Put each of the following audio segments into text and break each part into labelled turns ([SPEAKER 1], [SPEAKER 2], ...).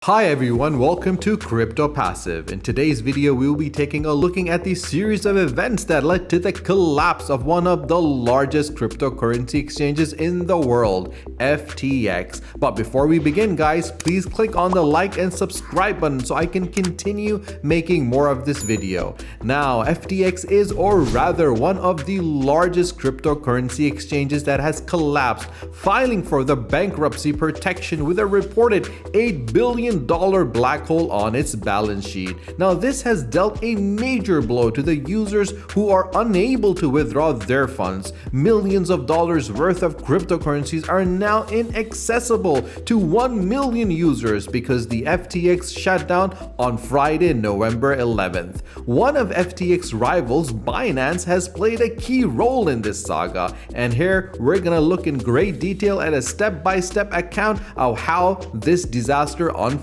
[SPEAKER 1] Hi everyone, welcome to Crypto Passive. In today's video, we will be taking a look at the series of events that led to the collapse of one of the largest cryptocurrency exchanges in the world, FTX. But before we begin, guys, please click on the like and subscribe button so I can continue making more of this video. Now, FTX is, or rather, one of the largest cryptocurrency exchanges that has collapsed, filing for the bankruptcy protection with a reported $8 billion black hole on its balance sheet. Now, this has dealt a major blow to the users who are unable to withdraw their funds. Millions of dollars worth of cryptocurrencies are now inaccessible to 1 million users because the FTX shut down on Friday, November 11th. One of FTX rivals, Binance, has played a key role in this saga, and here we're gonna look in great detail at a step-by-step account of how this disaster unfolded.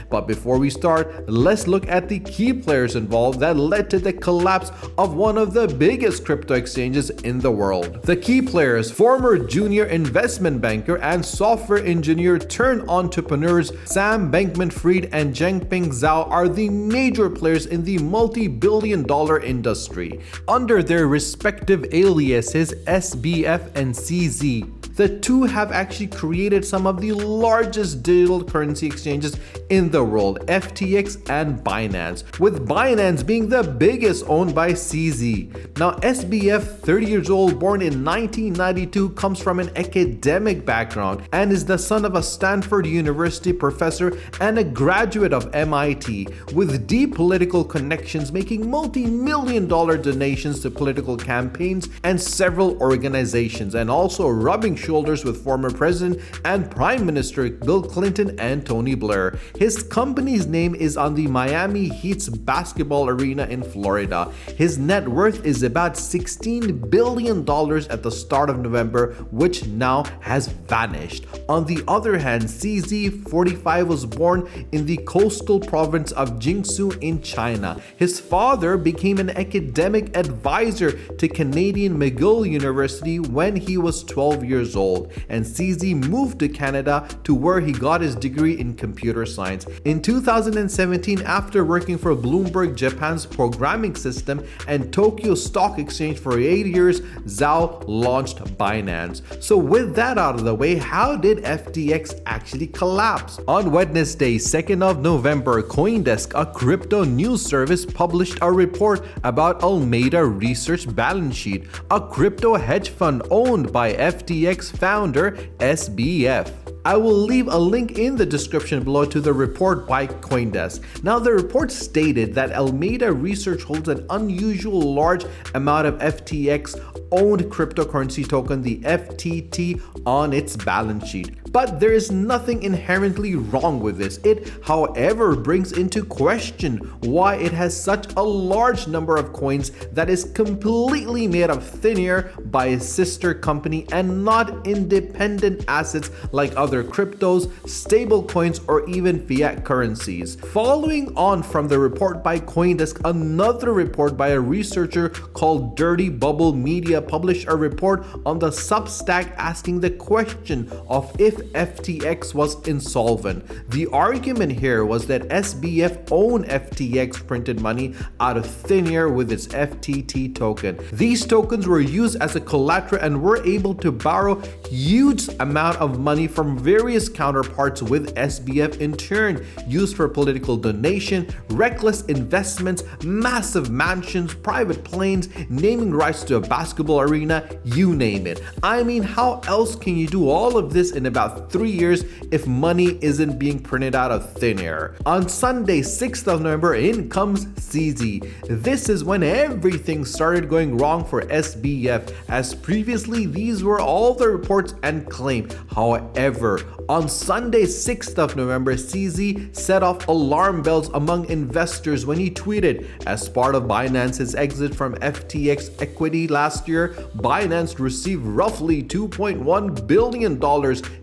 [SPEAKER 1] But before we start, let's look at the key players involved that led to the collapse of one of the biggest crypto exchanges in the world. The key players: former junior investment banker and software engineer turned entrepreneurs Sam Bankman-Fried and Changpeng Zhao are the major players in the multi-billion-dollar industry. Under their respective aliases SBF and CZ, the two have actually created some of the largest digital currency exchanges in the world, FTX and Binance, with Binance being the biggest, owned by CZ. Now, SBF, 30 years old, born in 1992, comes from an academic background and is the son of a Stanford University professor and a graduate of MIT, with deep political connections, making multi-million-dollar donations to political campaigns and several organizations, and also rubbing shoulders with former President and Prime Minister Bill Clinton and Tony Blair. His company's name is on the Miami Heat's basketball arena in Florida. His net worth is about $16 billion at the start of November, which now has vanished. On the other hand, CZ, 45, was born in the coastal province of Jiangsu in China. His father became an academic advisor to Canadian McGill University when he was 12 years old, and CZ moved to Canada to where he got his degree in computer science. In 2017, after working for Bloomberg Japan's programming system and Tokyo Stock Exchange for 8 years, Zhao launched Binance. So with that out of the way, how did FTX actually collapse? On Wednesday, 2nd of November, CoinDesk, a crypto news service, published a report about Alameda Research balance sheet, a crypto hedge fund owned by FTX founder SBF. I will leave a link in the description below to the report by CoinDesk. Now, the report stated that Alameda Research holds an unusual large amount of FTX owned cryptocurrency token, the FTT, on its balance sheet. But there is nothing inherently wrong with this. It, however, brings into question why it has such a large number of coins that is completely made of thin air by a sister company and not independent assets like other cryptos, stable coins, or even fiat currencies. Following on from the report by CoinDesk, another report by a researcher called Dirty Bubble Media published a report on the Substack asking the question of if FTX was insolvent. The argument here was that SBF owned FTX printed money out of thin air with its FTT token. These tokens were used as a collateral and were able to borrow huge amount of money from various counterparts, with SBF in turn used for political donation, reckless investments, massive mansions, private planes, naming rights to a basketball arena, you name it. I mean, how else can you do all of this in about 3 years if money isn't being printed out of thin air? On Sunday, 6th of November, in comes CZ. This is when everything started going wrong for SBF, as previously these were all the reports and claims. However, on Sunday, 6th of November, CZ set off alarm bells among investors when he tweeted, as part of Binance's exit from FTX equity last year, Binance received roughly $2.1 billion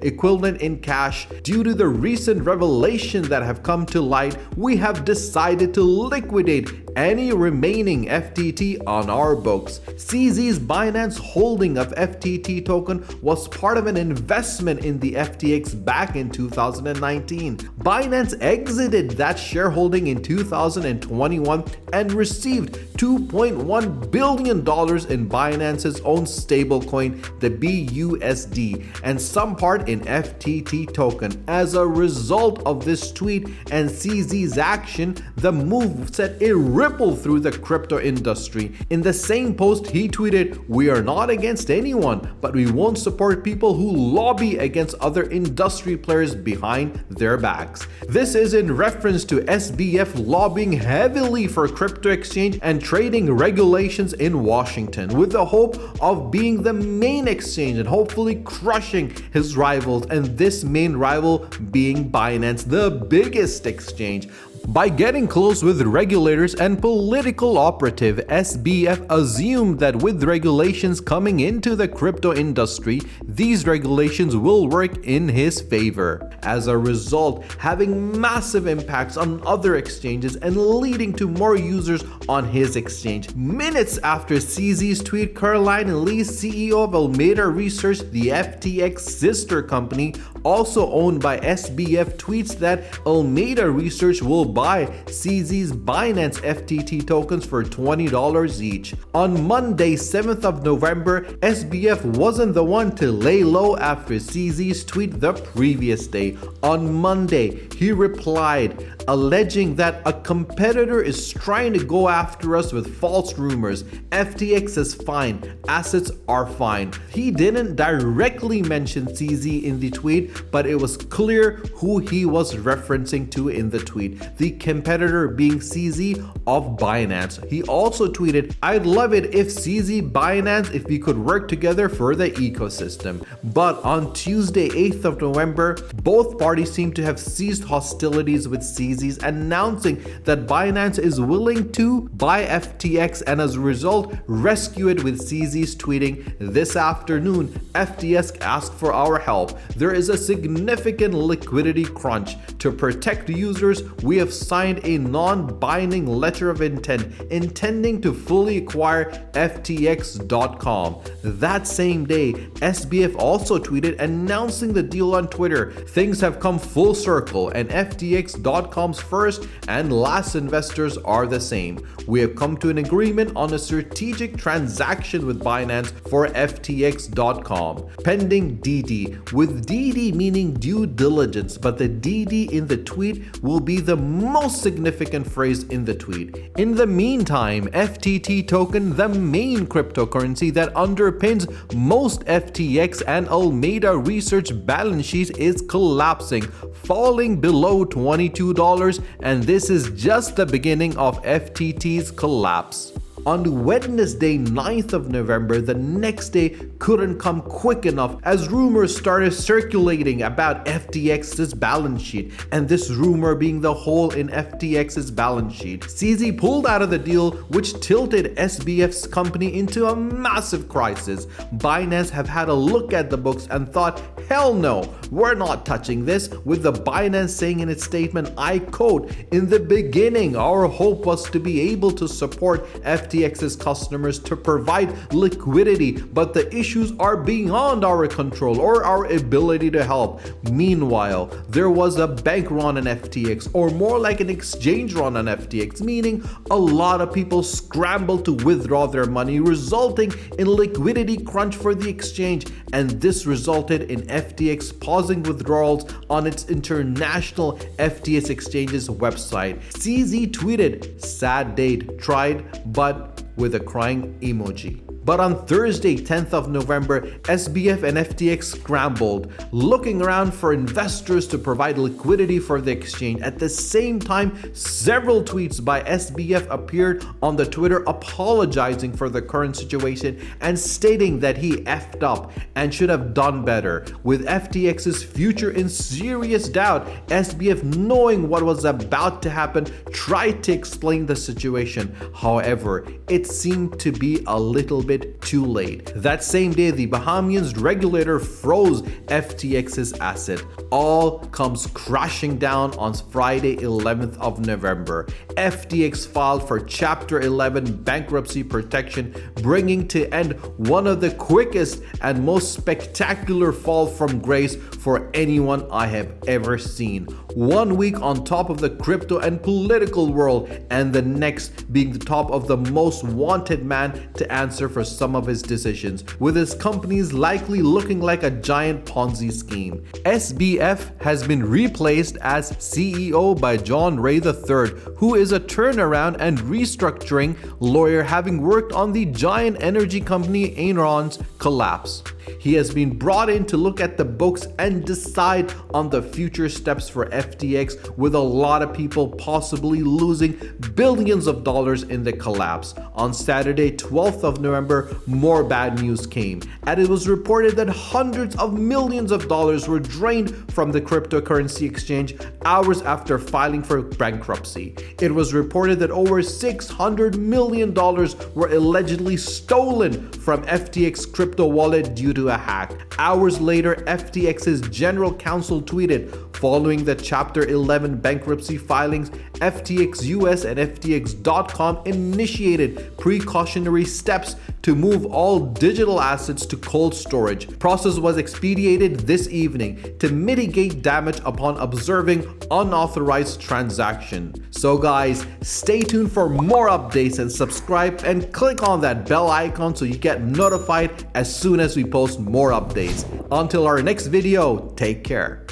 [SPEAKER 1] equivalent in cash. Due to the recent revelations that have come to light, we have decided to liquidate any remaining FTT on our books. CZ's Binance holding of FTT token was part of an investment in the FTX back in 2019. Binance exited that shareholding in 2021 and received $2.1 billion in Binance's own stablecoin, the BUSD, and some part in FTT token. As a result of this tweet and CZ's action, the move sent a ripple through the crypto industry. In the same post, he tweeted, "We are not against anyone, but we won't support people who lobby against other industry players behind their backs." This is in reference to SBF lobbying heavily for crypto exchange and trading regulations in Washington, with the hope of being the main exchange and hopefully crushing his rivals, and this main rival being Binance, the biggest exchange. By getting close with regulators and political operative, SBF assumed that with regulations coming into the crypto industry, these regulations will work in his favor. As a result, having massive impacts on other exchanges and leading to more users on his exchange. Minutes after CZ's tweet, Caroline Lee, CEO of Alameda Research, the FTX sister company, also owned by SBF, tweets that Alameda Research will buy CZ's Binance FTT tokens for $20 each. On Monday, 7th of November, SBF wasn't the one to lay low after CZ's tweet the previous day. On Monday, he replied, alleging that a competitor is trying to go after us with false rumors. FTX is fine, assets are fine. He didn't directly mention CZ in the tweet, but it was clear who he was referencing to in the tweet, the competitor being CZ of Binance. He also tweeted, "I'd love it if CZ Binance, if we could work together for the ecosystem." But on Tuesday, 8th of November, both parties seem to have ceased hostilities with CZ's, announcing that Binance is willing to buy FTX and as a result rescue it, with CZ's tweeting, "This afternoon, FTX asked for our help. There is a significant liquidity crunch. To protect users, we have signed a non-binding letter of intent intending to fully acquire FTX.com." That same day, SBF also tweeted announcing the deal on Twitter. "Things have come full circle and FTX.com's first and last investors are the same. We have come to an agreement on a strategic transaction with Binance for FTX.com, pending DD," with DD meaning due diligence, but the DD in the tweet will be the most significant phrase in the tweet. In the meantime, FTT token, the main cryptocurrency that underpins most FTX and Alameda Research balance sheets, is collapsing, falling below $22, and this is just the beginning of FTT's collapse. On Wednesday, 9th of November, the next day couldn't come quick enough as rumors started circulating about FTX's balance sheet, and this rumor being the hole in FTX's balance sheet. CZ pulled out of the deal, which tilted SBF's company into a massive crisis. Binance have had a look at the books and thought, "Hell no, we're not touching this," with the Binance saying in its statement, I quote, "In the beginning, our hope was to be able to support FTX's customers to provide liquidity, but the issues are beyond our control or our ability to help." Meanwhile, there was a bank run on FTX, or more like an exchange run on FTX, meaning a lot of people scrambled to withdraw their money, resulting in liquidity crunch for the exchange, and this resulted in FTX pausing withdrawals on its international FTX exchange's website. CZ tweeted, "Sad date, tried, but," with a crying emoji. But on Thursday, 10th of November, SBF and FTX scrambled, looking around for investors to provide liquidity for the exchange. At the same time, several tweets by SBF appeared on the Twitter apologizing for the current situation and stating that he effed up and should have done better. With FTX's future in serious doubt, SBF, knowing what was about to happen, tried to explain the situation. However, it seemed to be a little bit bit too late. That same day, the Bahamian regulator froze FTX's asset. All comes crashing down on Friday, 11th of November. FTX filed for Chapter 11 bankruptcy protection, bringing to end one of the quickest and most spectacular fall from grace for anyone I have ever seen. 1 week on top of the crypto and political world, and the next being the top of the most wanted man to answer for some of his decisions, with his companies likely looking like a giant Ponzi scheme. SBF has been replaced as CEO by John Ray III, who is a turnaround and restructuring lawyer, having worked on the giant energy company Enron's collapse. He has been brought in to look at the books and decide on the future steps for FTX, with a lot of people possibly losing billions of dollars in the collapse. On Saturday, 12th of November, more bad news came, and it was reported that hundreds of millions of dollars were drained from the cryptocurrency exchange hours after filing for bankruptcy. It was reported that over $600 million were allegedly stolen from FTX crypto wallet due to a hack. Hours later, FTX's general counsel tweeted, following the Chapter 11 bankruptcy filings, FTX US and FTX.com initiated precautionary steps to move all digital assets to cold storage. Process was expedited this evening to mitigate damage upon observing unauthorized transaction. So guys, stay tuned for more updates and subscribe and click on that bell icon so you get notified as soon as we post more updates. Until our next video, take care.